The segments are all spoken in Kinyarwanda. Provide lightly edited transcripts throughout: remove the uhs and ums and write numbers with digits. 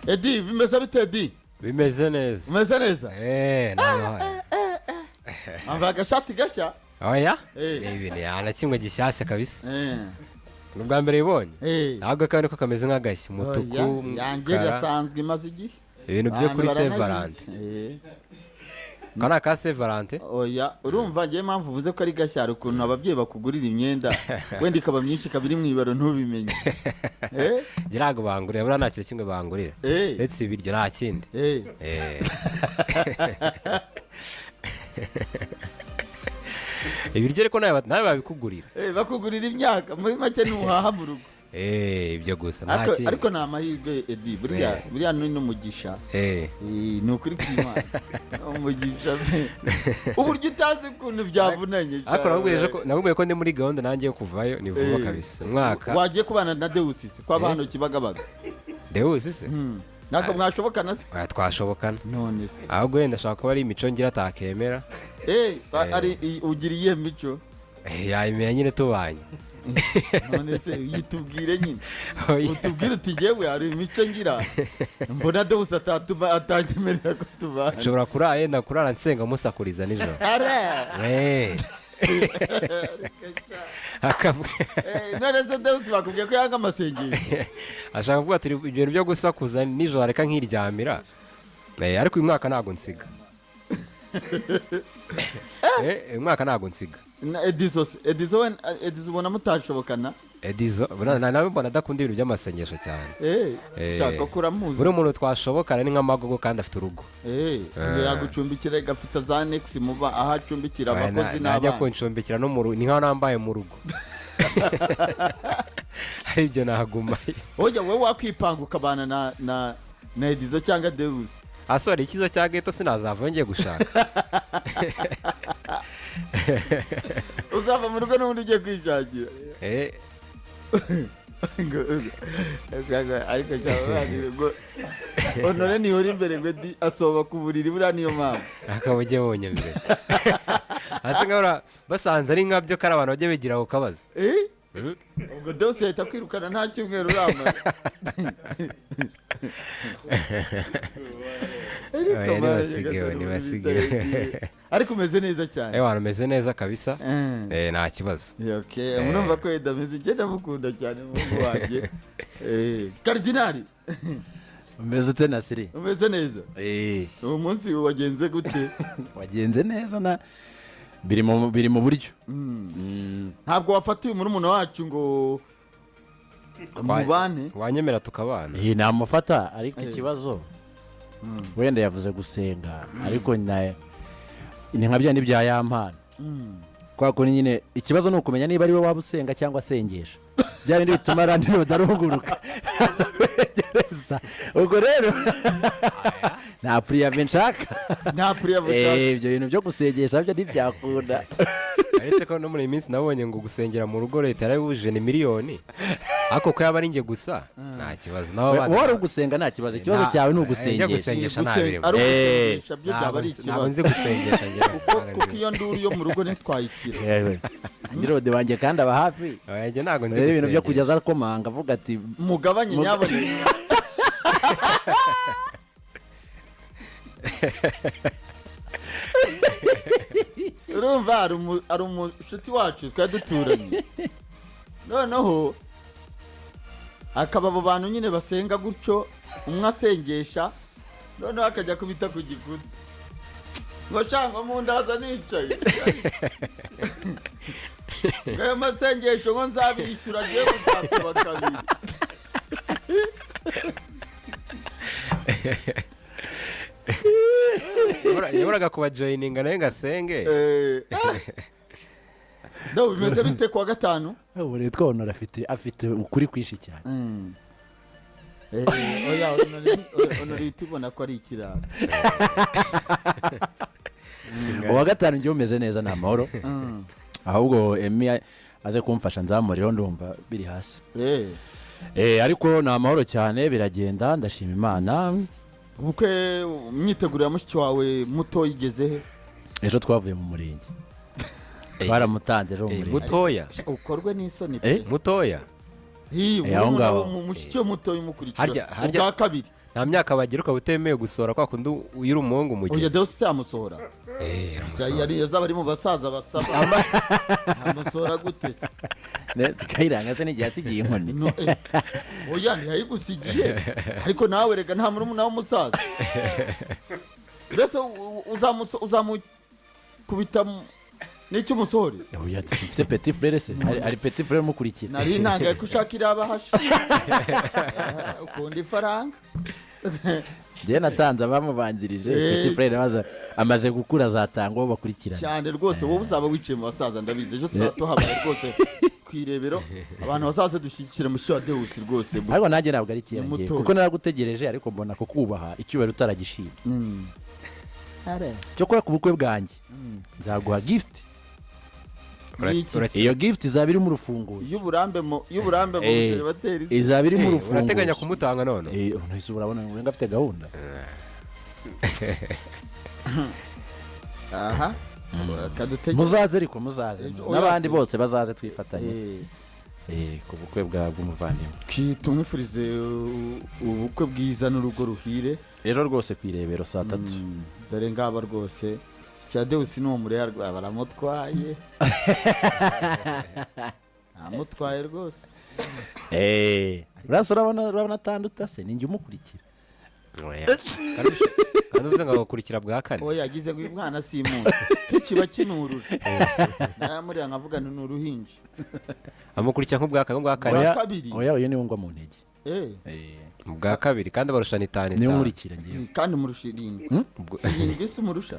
Edi bimeze bite Edi? Bimeze neza. Bimeze neza? Nabaye. Amva agashati gashya? Oya? Ibi ni ana kimwe gishyashya kabisa. Nubwa mbere ibonye. Ahubwo kandi ko kameze nk'agashya umutuku. Yanjye yasanzwe imaze igihe. Ibintu byo kuri Saint Valentin. Kana ka Saint Valentin? Oya, urumva ngiye mpamvu uvuze ko ari gashyara ukuntu ababyeyi bakugurira imyenda wenda ikaba myinshi kabiri mu ibaro ntubimenye. Girago bangurira bura nacyo kimwe bangurira. Let's ibiryo nta kindi. Ibiryo ariko nawe babikugurira. Bakugurira imyaka muri make n'uhaha mu rugo. Ibyo gusa nta kindi. Ariko nta mahirwe Edi buriya ni n'umugisha. Ni ukuri kw'Imana. Umugisha. Uburyo utazi ukuntu byavunanye. Ariko nabwiye ko ndi muri gahunda nanjye yo kuvayo ni vuba kabisa. Umwaka. Wagiye kubana na Deus se kwa bano Kibagabaga. Deus se? Nako mwashobokana se? Twashobokana. None se. Ahubwo wenda ashaka kuba ari imico ngira atakemera. Ari ugiriye mico. Yayimenya nyine tubanye. None se yitubwire nyine. Utubwire uti jewe ari imico ngira. Mbona Deus atakemerera ko tubanye. Ushobora kurara nsenga musakuriza nijoro. None se Deus bakubwiye ko yanga amasengesho. Ashaka kuvuga ati ibintu byo gusakuza nijoro reka nkiryamira. Ariko uyu mwaka ntago nsiga. Uyu mwaka ntago nsiga. Edizo ubona mutashobokana? Edizo nawe mbona adakunda ibintu by'amasengesho cyane. Shaka kuramuzi. Buri muntu twashobokana ni nk'amagogo kandi afite urugo. Yagucumbikira gafita za next muba aho acumbikira abakozi n'abana. Najya kuncumbikira no mu rugo ni nkaho nambaye mu rugo. Hari ibyo nahagumaye. Oya wowe wakwipanga ukabana na Edizo cyangwa Deus. Asore ikiza cya Geto sinazava ngiye gushaka. Uzava mu rugo n'ubundi ugiye kwishakira. Ariko cyangwa Honore ni uri imbere ngo asoba ku buriri buriya niyo mpamvu. Akabujye bonye mbere. Ase ngahora basanze ari nkabyo kari abantu bajye bigira ku kabazo. Ubwo Deus yahita kwirukana nta cyumweru urama. Ariko umeze neza cyane. Umeze neza kabisa. Nta kibazo. Murumva ko edameze igenda mukunda cyane mu wanjye. Kardinali. Umeze te Nasiri. Umeze neza. Uwo munsi wagenze gute? Wagenze neza na biri mu buryo. Ntabwo wafatiye umurumuna wacu ngo mubane. Wanyemera tukabana. Namufata ariko ikibazo wenda yavuze gusenga ariko ni nka bya n'ibya yampana. Kwa ko nyine ikibazo ni ukumenya niba ari we waba usenga cyangwa asengesha. Bya bindi bituma randi badarunguruka. Ubwo rero nta priya nshaka. Nta priya nshaka. Ibyo bintu byo gusengesha byo ntibyakunda. Aretse ko no muri minsi nabonye ngo gusengera mu rugo leta yarabuje ni miliyoni. Ako ko yaba ari nge gusa nta kibazo naho bandi. Wari ugusenga nta kibazo. Ikibazo cyawe ni ugusengesha. Gusengesha ntabirimo. Byo byaba ari ikibazo. Ntabwo nzi gusengesha nge. Kuko iyo nduru yo mu rugo ntitwayikira. Ndirode wanjye kandi aba hafi. Oya ntabwo nzi gusengesha. Ibintu byo kugeza komanga avuga ati mugabanye nyabone. Urumva ari umushuti wacu twari duturanye. Noneho akaba abo bantu nyine basenga gutyo umwe asengesha noneho akajya kubita ku gikuta ngo cyangwa mu ndaza nicaye. Ngayo masengesho ngo nzabishyura agiye gusaba kabiri. Yaboraga kuba joininga nawe ngasenge. Dawe bimeze bite kwa gatanu? Ubu Honore afite ukuri kwinshi cyane. Oya Honore tubona ko ari ikiraro. Uwa gatanu ngiye umeze neza nta mahoro. Ahubwo Emi aze kumfasha nzamuriro ndumva biri hasi. Ariko nta mahoro cyane biragenda ndashima Imana. Ubukwe myitegurira mushiki wawe muto yigeze he? Ejo twavuye mu murenge. Twaramutanze ejo mu murenge. Mutoya. Ukorwe n'isoni. Mutoya. Mushiki we muto y'umukurikira. Ubwa kabiri. nta myaka bagira ukaba utemewe gusohora kwa kundi uri umuhungu mu gihe oya Deus yamusohora yari yazaba ari mu basaza basaba amusohora gute tukayiranga se n'igihe asigiye inkoni oya ntiyayigusigiye ariko nawe rega nta murumuna w'umusaza mbese uzamukubita n'icyo umusore oya mfite petit frere se ari petit frere mukurikira nari ntangaye ko ushaka irabahasha ukunda ifaranga njye natanze abamubanjirije petit frere amaze gukura azatanga uwo bakurikirana cyane rwose wowe uzaba wicaye mu basaza ndabizi ejo tuhabaye rwose kwirebero abantu basaza dushyigikira mushya wa Deus rwose ariko nanjye ntabwo ari kiyangiye kuko naragutegereje ariko mbona ko kubaha icyubahiro utaragishima cyo kuba ku bukwe bwanjye nzaguha gift iyo gift izaba iri mu rufunguzo y'uburambe mu bateri izaba iri mu rufunguzo urateganya kumutanga none ntise urabona ngo afite gahunda aha muzaze ariko muzaze n'abandi bose bazaze twifatanye ku bukwe bw'umuvandimwe tumwifurize ubukwe bwiza n'urugo ruhire rero rwose ku irebero 3:00 dore ngaba rwose cya Deus ni umureya baramutwaye amutwaye rwose urasa urabona atanduta se ninjye umukurikira kandi uvuze ngo abakurikira bwa kane oya yagize ngo uyu mwana si imuntu tukiba kinurura namuriya nkavuga ni uruhinja amukurikira nk'ubwa kane oya uyu niwe ngwa mu ntege mu bwa kabiri kandi barushana 5 niwe nkurikira ngiye kandi murusha 7 7 se umurusha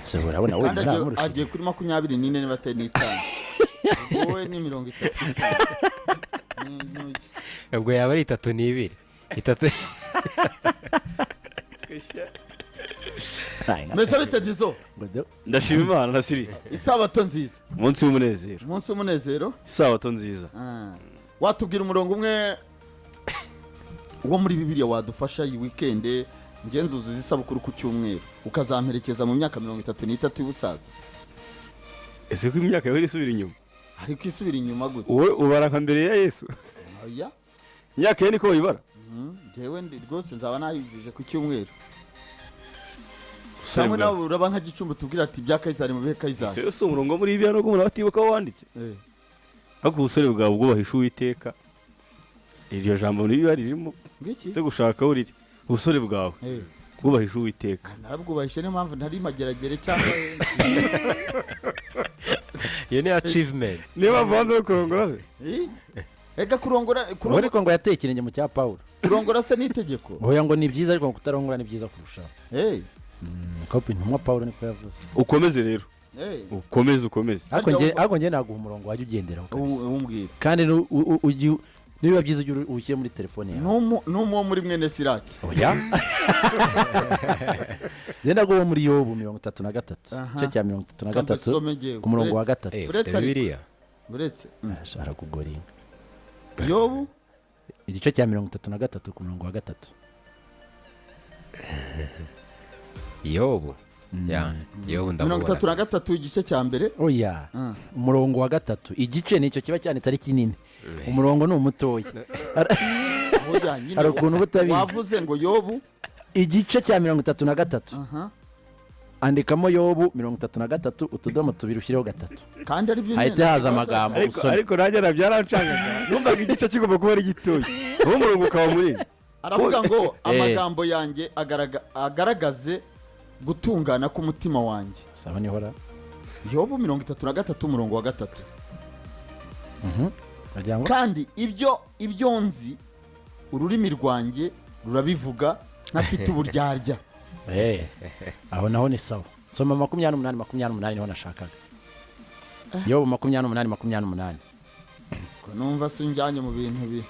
se urabona we naramurusha agiye kuri 24 niba atari 5 wowe ni 30 ubwo yaba ari 3 3 mesa bitadizo ndashima Imana nasiri isabato nziza umunsi w'umunezero isabato nziza watubwira umurongo umwe uwo muri Bibiliya wadufasha iyi weekend ngenzuzi zisabukuru ku cyumweru ukazamperekeza mu myaka 33 y'ubusaza ese ko imyaka yawe isubira inyuma ariko isubira inyuma gute wowe ubara nka mbere ya Yesu oya imyaka ye niko uyibara jewe ndi rwose nzaba nayujije ku cyumweru samwe nawe uraba nka gicumbu tubwira ati bya Kayizari mu bihe Kayizari ese umurongo muri Bibiliya no gumura batibuka wanditse ariko ubusore bwawe bwubahisha Uwiteka iryo jambo niba ririmo se gushaka uriri ubusore bwawe bwubahisha Uwiteka narabwubahishe niyo mpamvu ntari mageragere cyangwa iyo ni achievement niba vanze kurongora se ega kurongora ariko ngo yatekeranye mu cya Paulo kurongora se n'itegeko oya ngo ni byiza ariko kutarongora ni byiza kurushaho kopi ntumwa Paulo niko yavuze ukomeze rero ukomeze ariko nge naguha umurongo wajya ugenderaho umbwira kandi niba byiza ushyire muri telefone yawe n'umuwo muri mwene Siraki oya genda guha muri Yobu 33 igice cya 33 ku murongo wa 3 Bibiliya buretse ashaka kugoringa Yobu igice cya 33 ku murongo wa 3 Yobu Yobu ndabona 33 igice cya mbere oya umurongo wa 3 igice nicyo kiba cyanditse ari kinini umurongo ni umutoya hari ukuntu butabizi wavuze ngo Yobu igice cya 33 andikamo Yobu 33 utudomo tubiri ushyireho 3 kandi ari byo hahita haza amagambo usoma ariko nanjye nabyarancangaga numvaga igice kigomba kuba ari gitoya uwo umurongo ukaba munini aravuga ngo amagambo yanjye agaragaze gutungana k'umutima wanjye saba nihora Yobu 33 umurongo wa 3 kandi ibyo nzi ururimi rwanjye rurabivuga ntafite uburyarya aho naho ni sawa soma 28 niho nashakaga Yobu 28 ko numva sinjyanye mu bintu bi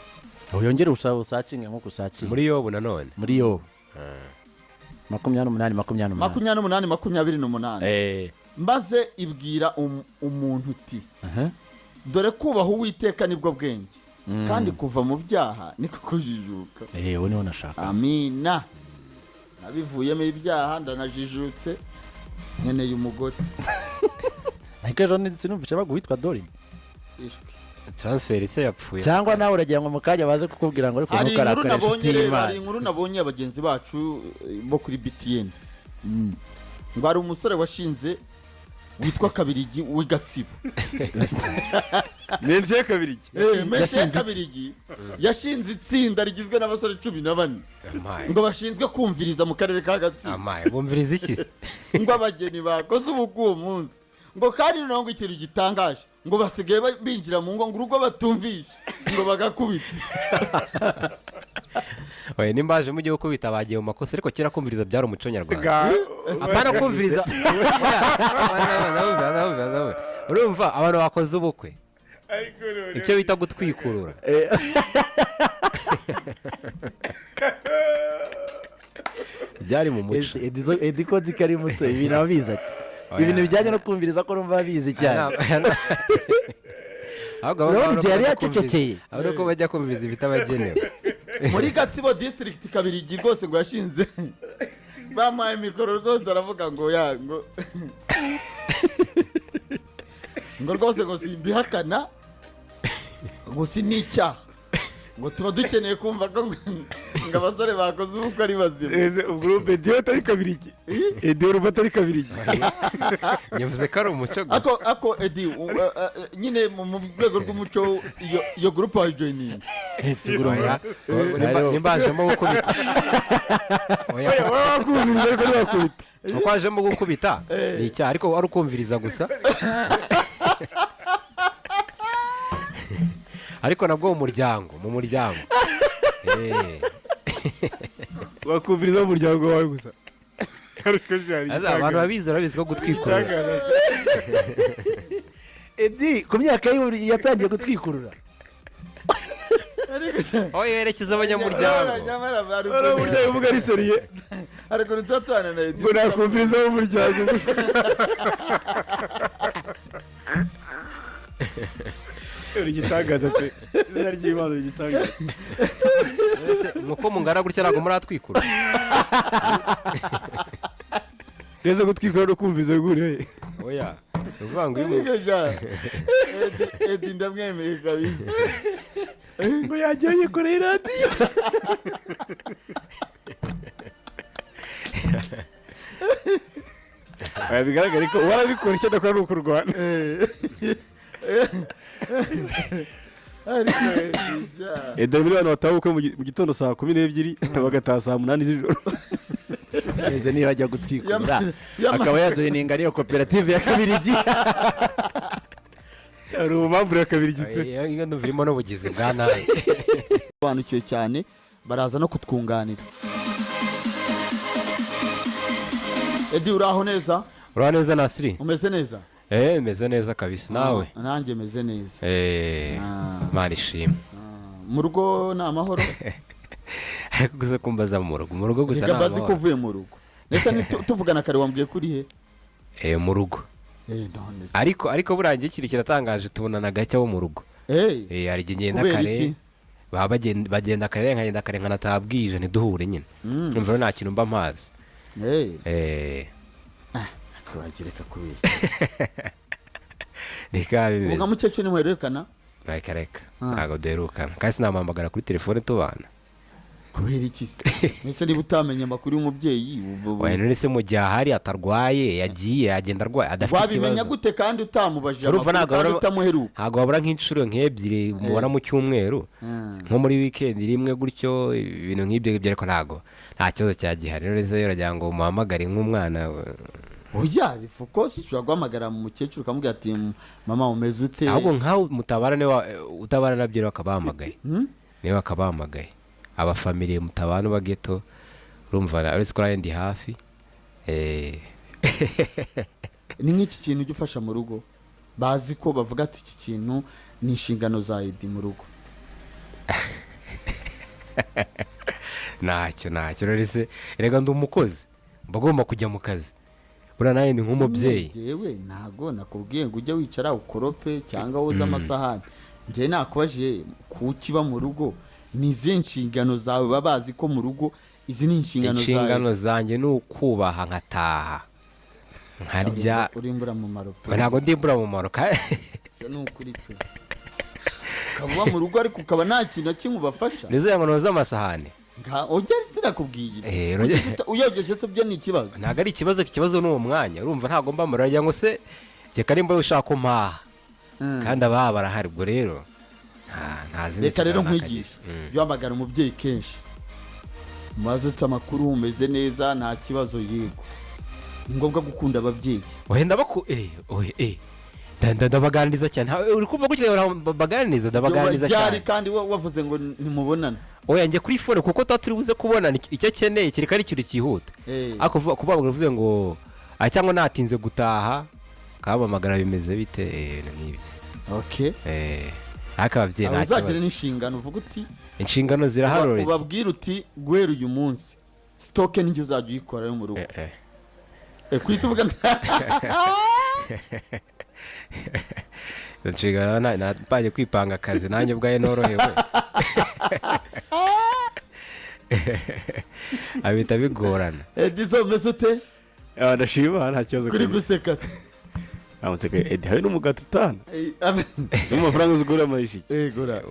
aho yongere usacinge nko kusacinga muri Yobu nanone muri Yobu 28 maze ibwira umuntu uti dore kubaha Uwiteka nibwo bwenge kandi kuva mu byaha niko kujijuka uwo niho nashaka amina nabivuyemo ibyaha ndanajijutse nkeneye umugore ariko ejo sinumvishe baguhitwa Dorin transfer se yapfuye cyangwa nawe uragira ngo mu kanya baze kukubwira ngo ariko hari inkuru ntukarakare nabonye inshuti rero y'Imana. hari inkuru nabonye abagenzi bacu bo kuri BTN ngo hari umusore washinze witwa Kabirigi w'Igatsibo menshi ya Kabirigi Messi ya Kabirigi yashinze itsinda rigizwe n'abasore 14 ngo bashinzwe kumviriza mu karere ka Gatsibo amaye bumviriza iki se? ngo abageni bakoze ubukwe uwo munsi ngo kandi ntabwo ikintu gitangaje ngo basigaye binjira mu ngo urugo batumvishe ngo bagakubita oya nimbaje mujye gukubita bagiye mu makosa ariko kera kumviriza byari umuco nyarwanda apana kumviriza urumva abantu bakoze ubukwe icyo bita gutwikurura byari mu muco Edi ko nzi ko ari muto ibintu aba bizi ati ibintu bijyanye no kumviriza ko numva bizi cyane urabona igihe yari yacecekeye ahubwo ko bajya kumviriza ibitabagenewe muri Gatsibo district Kabirigi rwose ngo yashinze bamuhaye mikoro rwose aravuga ngo ngo rwose ngo simbihakana ngo si n'icyaha ngo tuba dukeneye kumva ko ngo abasore bakoze ubukwe ari bazima ubwo Edio atari Kabirigi Edio ruba atari Kabirigi yavuze ko ari umuco ako Edi nyine mu rwego rw'umuco iyo groupe wayijoyininga nimbajemo gukubita wakumviriza ariko ntibakubita uko wajemo gukubita ni icyaha ariko wari ukumviriza gusa ariko nabwo mu muryango wakumviriza mu muryango wawe gusa abantu babizi ko gutwikurura Edi ku myaka ye yatangiye gutwikurura aho yerekeza abanyamuryango umuryango uvuga ari seriye ariko tutatwana na Edi ngo nakumviriza mu muryango gusa igitangaza pe izina ry'Imana igitangaza nuko mungana gutya ntabwo muratwikura reza gutwikura no kumviza gure oya uvuga ngo Edi ndamwemeye kabisa ngo yagiye yikoreye radiyo bigaragara ko warabikora icyo adakora ni ukurwana Edo muri abantu batahuka mu gitondo saa 12 bagataha saa 8 z'ijoro eze niba ajya gutwikurura akaba yajoyininga ariyo koperative ya Kabirigi ari umumambure ya Kabirigi pe iyo ndumvirimo n'ubugizi bwa nabi banukiye cyane baraza no kutwunganira Edi uraho neza Nasiri umeze neza meze neza kabisa nawe nanjye meze neza Imana ishimwe mu rugo ni amahoro ariko gusa kumbaza mu rugo gusa ni amahoro ko uvuye mu rugo ndetse tuvugana kare wambwiye kuri he mu rugo ariko burangiye ikintu kiratangaje tubonana gake bo mu rugo hari igihe ngenda kare bagenda kare nkagenda kare nkanataha bwije ntiduhure nyine numva nta kintu mba mpazi kwagireka kubeshya nika bimeze uvuga mukecuru ni mwerekana reka ntago derukana kandi sinamuhamagara kuri telefone tubana kubera iki ese niba utamenya amakuru y'umubyeyi none se mu gihe ahari atarwaye yagiye agenda arwaye adafite ikibazo wabimenya gute kandi utamubajije amakuru kandi utamuheruka ntabwo wabura nk'inshuro nk'ebyiri mubona mu cyumweru nko muri weekend rimwe gutyo ibintu nk'ibyo ngibyo ariko ntabwo nta kibazo cyagihari rero rero uragira ngo umuhamagare nk'umwana oya focus ushobora guhamagara mu mukecuru ukamubwira ati mama umeze ute ahubwo nkaho utabara nabyo bakabahamagaye niba bakabahamagaye abafamiliye mutabana bageto urumva uretse ko ndi hafi ni nk'iki kintu ujya ufasha mu rugo bazi ko bavuga ati iki kintu ni inshingano za Edi mu rugo ntacyo rero rega ndi umukozi bagomba kujya mu kazi buriya nawe ni nk'umubyeyi yewe ntago nakubwiye ngo ujye wicara ukorope cyangwa woze amasahani njyewe nakubajije kukiba mu rugo ni izi nshingano zawe baba bazi ko mu rugo izi ni inshingano zanjye ni ukubaha nkataha nkarya urimbura mu maro ntabwo ndimbura mu maro ni ukuri pe ukaba mu rugo ariko ukaba nta kintu kimwe ubafasha nizo yangono z'amasahane ujya sinakubwiye uyogeje se byo ni ikibazo ntabwo ari ikibazo ni uwo mwanya urumva ntabwo mba murajya ngo se reka nimba ushaka kumpaha kandi ababa barahari ubwo rero reka rero nkwigisha jya uhamagara umubyeyi kenshi maze amakuru umeze neza nta kibazo yego ni ngombwa gukunda ababyeyi wenda ndabaganiriza cyane uri kumva gutya baganiriza ndabaganiriza cyane kandi wavuze ngo ntimubonane oya njye kuri fone kuko tuba turi buze kubonana icyo akeneye kereka ari ikintu cyihuta ariko kuvuga ngo uvuze ngo cyangwa natinze gutaha kabamagara bimeze bite n'ibyo ariko ababyeyi nta kibazo uzagira n'inshingano uvuga uti inshingano ziraharoretse ubabwira uti guhera uyu munsi sitoke n'ijya uzajya uyikora yo mu rugo ku isi uvuga inshingano napange kwipanga akazi nanjye ubwayo norohewe abita bigorana edizo umeze ute ndashima nta kibazo kuri guseka se amuseka hari n'umugati utana n'amafaranga uzigura amayishiki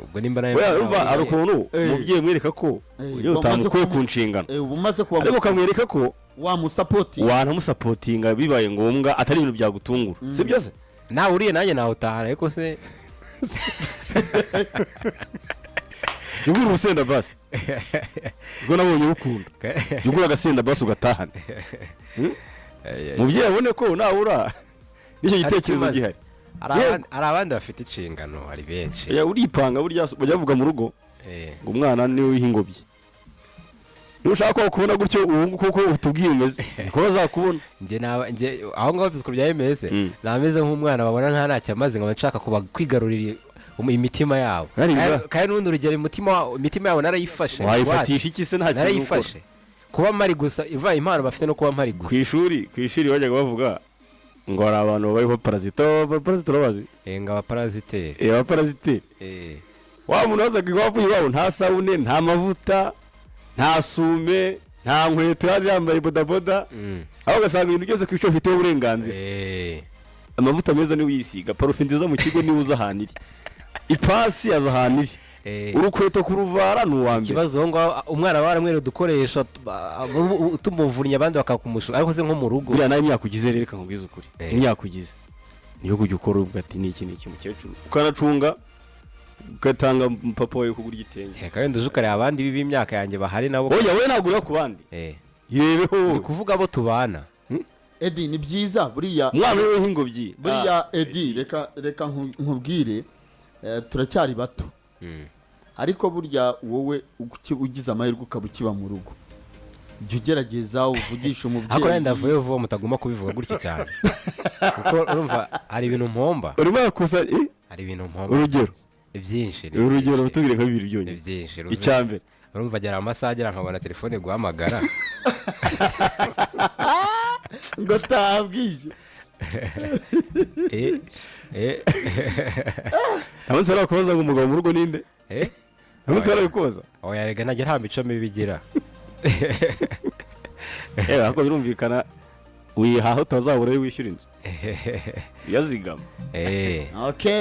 ubwo nimba nayo urumva hari ukuntu umubyeyi mwereka ko iyo utamukuye ku nshingano ariko ukamwereka ko wanamusapotinga bibaye ngombwa atari ibintu byagutungura si byo se nawe uriye nanjye nawe utahana ariko se ugura urusenda basi ubwo nabonye ukunda ugura agasenda basi ugatahana mubyeyi abone ko nabura nicyo gitekerezo gihari hari abandi bafite inshingano hari benshi uripanga burya bajya bavuga mu rugo ngo umwana niwe wiha ingobyi niba ushaka ko bakubona gutyo ubu kuko utubwiye umeze niko bazakubona aho ngaho biziko bya emeze nameze nk'umwana babona nta ntacyo amaze nkaba nshaka kwigarurira imitima yabo kandi n'ubundi urugero imitima yabo narayifashe wayifatisha iki se nta kintu narayifashe kuba mpari gusa iva impano bafite no kuba mpari gusa ku ishuri bajyaga bavuga ngo hari abantu bariho parasite urabazi ngo abaparasiteri wa muntu wazaga iwavu iwabo nta sabune nta mavuta nta sume nta nkweto yaje yambaye bodaboda aho ugasanga ibintu byose ku ishuri ufiteho uburenganzira amavuta meza niwe uyisiga parufe nziza mu kigo niwe uza ahantu iri ipasi aza ahantu iri urukweto kuruvara ni uwa mbere ikibazo ngo umwana baramwere udukoresha tumuvunnye abandi bakakumusha ariko se nko mu rugo buriya nawe imyaka ugize rero reka nkubwize ukuri imyaka ugize niyo kujya ukora uvuga ati ni iki mukecuru ukanacunga ugatanga papa wawe kugura igitenge reka wenda uje ukareba abandi b'imyaka yanjye bahari nabo oya we ntabwo uri ku bandi irebeho ni kuvuga abo tubana Edi ni byiza buriya umwana we w'ingobyi buriya Edi reka nkubwire turacyari bato ariko burya wowe ugize amahirwe ukaba ukiba mu rugo jya ugerageza uvugisha umubyeyi ariko wenda vuba vuba mutagomba kubivuga gutyo cyane kuko urumva hari ibintu mpomba urimo kusa hari ibintu mpomba urugero byinshi urugero rutubwire nka bibiri byonyine byinshi icyambere urumva agera amasaha agera nkabona telefone guhamagara ngo tabwije amunsi barakubaza ngo umugabo mu rugo ninde amunsi barabikubaza oya rega ntajya nta mico mibi bigira ariko birumvikana wihaha utazabura yo wishyura inzu yazigama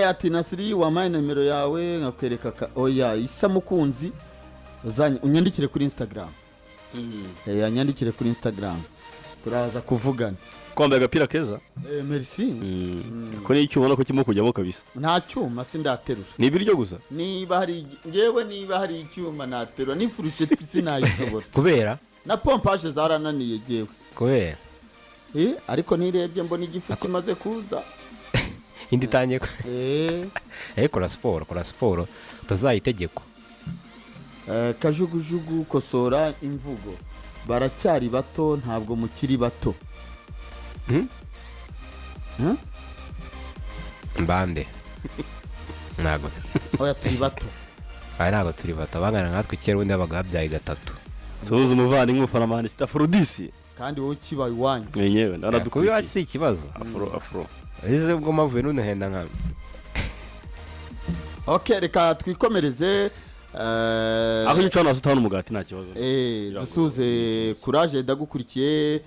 ati Nasiri wampaye nimero yawe nkakwereka oya isa mukunzi unyandikire kuri Instagram anyandikire kuri Instagram turaza kuvugana kwambaye agapira keza merci ko ni icyuma ko kirimo kujyamo kabisa nta cyuma sindaterura ni ibiryo gusa niba hari icyuma naterura n'ifurushe sinayishobora kubera na pompage zarananiye jewe kubera ariko nirebye mbona igifu kimaze kuza indi itangiye kora siporo utazayitegeko kajugujugu kosora imvugo baracyari bato ntabwo mukiri bato mbande ntabwo oya turi bato ntabwo turi bato abangana nkatwe kera ubundi babaga babyaye gatatu suhuza umuvandimwe ufana Sitaforodisi kandi wowe kibaye iwanyu mwenyewe ndanadukuye kuba iwacu si ikibazo afro ese ubwo mavuye n'unahenda nka reka twikomereze aho yicara hasi utahana umugati nta kibazo dusuze kuraje ndagukurikiye